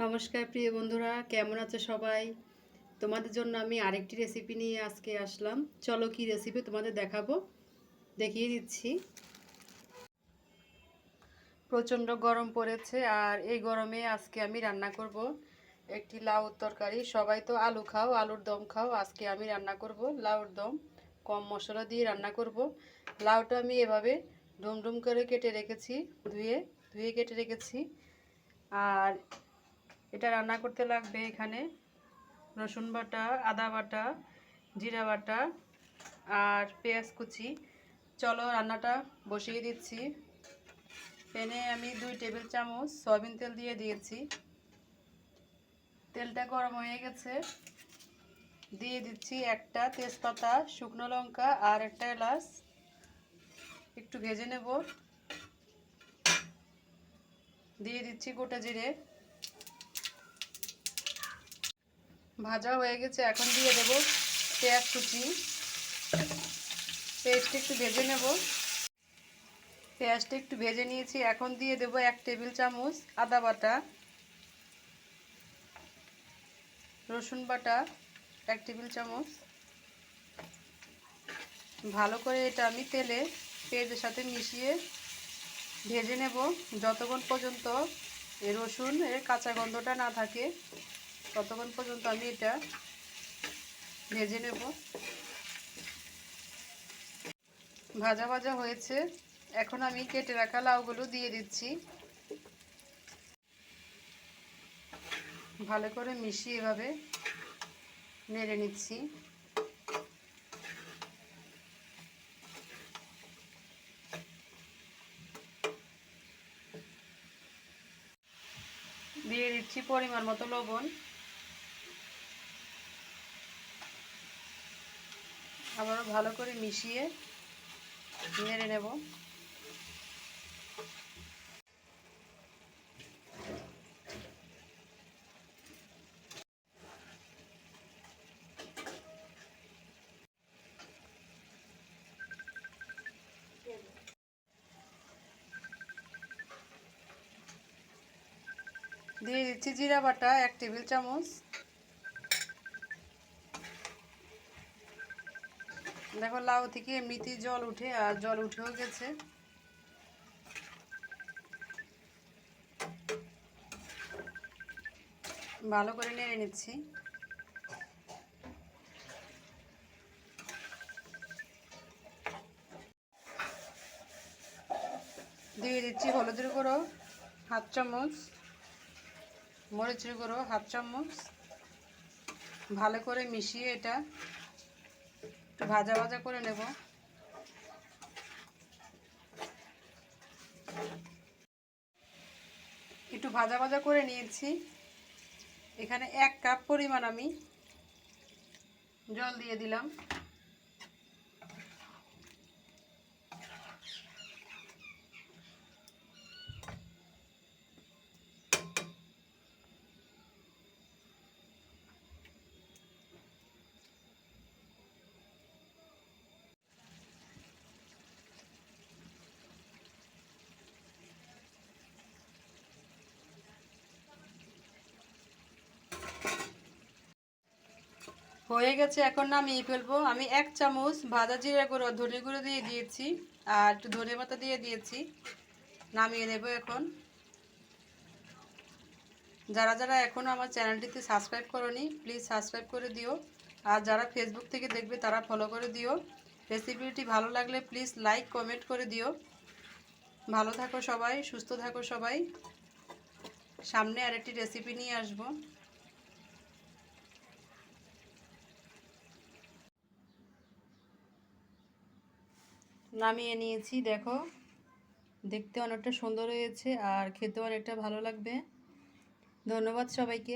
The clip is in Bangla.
নমস্কার প্রিয় বন্ধুরা, কেমন আছো সবাই? তোমাদের জন্য আমি আরেকটি রেসিপি নিয়ে আজকে আসলাম। চলো কি রেসিপি তোমাদের দেখাবো, দেখিয়ে দিচ্ছি। প্রচণ্ড গরম পড়েছে আর এই গরমে আজকে আমি রান্না করব একটি লাউর তরকারি। সবাই তো আলু খাও, আলুর দম খাও, আজকে আমি রান্না করব লাউর দম। কম মশলা দিয়ে রান্না করব। লাউটা আমি এভাবে ডুম ডুম করে কেটে রেখেছি, ধুয়ে ধুয়ে কেটে রেখেছি। আর এটা রান্না করতে লাগবে এখানে রসুন বাটা, আদা বাটা, জিরা বাটা আর পেঁয়াজ কুচি। চলো রান্নাটা বসিয়ে দিচ্ছি। প্যানে আমি 2 টেবিল চামচ সয়াবিন তেল দিয়ে দিয়েছি। তেলটা গরম হয়ে গেছে, দিয়ে দিচ্ছি একটা তেজপাতা, শুকনো লঙ্কা আর একটা এলাচ। একটু ভেজে নেব। দিয়ে দিচ্ছি গোটা জিরে। ভাজা হয়ে গেছে, এখন দিয়ে দেব পেঁয়াজ কুচি। পেঁয়াজটা একটু ভেজে নেব। পেঁয়াজটা একটু ভেজে নিয়েছি, এখন দিয়ে দেব 1 টেবিল চামচ আদা বাটা, রসুন বাটা 1 টেবিল চামচ। ভালো করে এটা আমি তেলে পেঁয়াজের সাথে মিশিয়ে ভেজে নেব যতক্ষণ পর্যন্ত এই রসুন এর কাঁচা গন্ধটা না থাকে, ততক্ষণ পর্যন্ত আমি এটা ভেজে নেব। ভাজা ভাজা হয়েছে, এখন আমি কেটে রাখা লাউগুলো দিয়ে দিচ্ছি। ভালো করে মিশিয়ে এভাবে নেড়ে নিচ্ছি। দিয়ে দিচ্ছি পরিমাণ মতো লবণ। আবারও ভালো করে মিশিয়ে নেড়ে নেব। দিয়ে দিচ্ছি জিরা বাটা 1 টেবিল চামচ। দেখো লাউ থেকে এমনিতেই জল উঠে, আর জল উঠেও গেছে। ভালো করে নেড়ে নিচ্ছি। দিয়ে দিচ্ছি হলুদের গুঁড়ো 1/2 চামচ, মরিচের গুঁড়ো 1/2 চামচ। ভালো করে মিশিয়ে এটা একটু ভাজা ভাজা করে নেব। একটু ভাজা ভাজা করে নিয়েছি। এখানে 1 কাপ পরিমাণ আমি জল দিয়ে দিলাম। হয়ে গেছে, এখন নামিয়ে ফেলবো। আমি 1 চামচ ভাজা জিরা গুঁড়ো, ধনে গুঁড়ো দিয়ে দিয়েছি আর একটু ধনে পাতা দিয়ে দিয়েছি। নামিয়ে নেব এখন। যারা যারা এখনও আমার চ্যানেলটিতে সাবস্ক্রাইব করোনি, প্লিজ সাবস্ক্রাইব করে দিও। আর যারা ফেসবুক থেকে দেখবে তারা ফলো করে দিও। রেসিপিটি ভালো লাগলে প্লিজ লাইক কমেন্ট করে দিও। ভালো থাকো সবাই, সুস্থ থাকো সবাই। সামনে আরেকটি রেসিপি নিয়ে আসব। নামিয়ে নিয়েছি, দেখো দেখতে অনেকটা সুন্দর হয়েছে আর খেতেও অনেকটা ভালো লাগবে। ধন্যবাদ সবাইকে।